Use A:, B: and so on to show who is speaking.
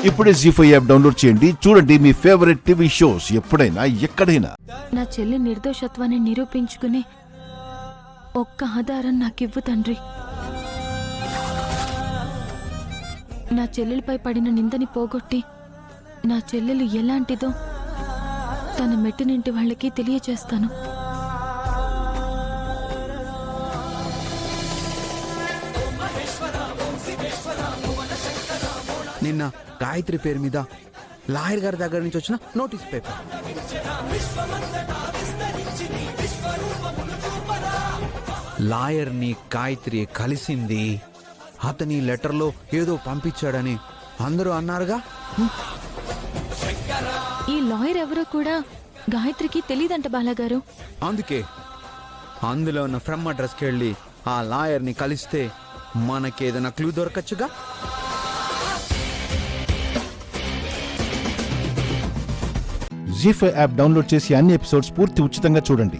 A: ఇప్పుడే జీ5 app download చేయండి. చూడండి మీ ఫేవరెట్ టీవీ షోస్ ఎప్పుడైనా ఎక్కడైనా.
B: నా చెల్లి నిర్దోషత్వాన్ని నిరూపించుకునే ఒక్క ఆధారం నాకివ్వు తండ్రి. నా చెల్లెలపై పడిన నిందని పోగొట్టి నా చెల్లెలు ఎలాంటిదో తన మెట్టినింటి వాళ్ళకి తెలియచేస్తాను.
C: నిన్న గాయత్రి పేరు మీద లాయర్ గారి దగ్గర నుంచి వచ్చిన నోటీస్ పేపర్. లాయర్ని గాయత్రి కలిసింది, అతని లెటర్లో ఏదో పంపించాడని అందరూ అన్నారుగా.
B: ఈ లాయర్ ఎవరో కూడా గాయత్రికి తెలీదంట బాలాగారు.
C: అందుకే అందులో ఉన్న ఫ్రమ్ అడ్రస్కి వెళ్ళి ఆ లాయర్ని కలిస్తే మనకేదైనా క్లూ దొరకచ్చుగా.
A: జీ5 యాప్ డౌన్లోడ్ చేసి అన్ని ఎపిసోడ్స్ పూర్తి ఉచితంగా చూడండి.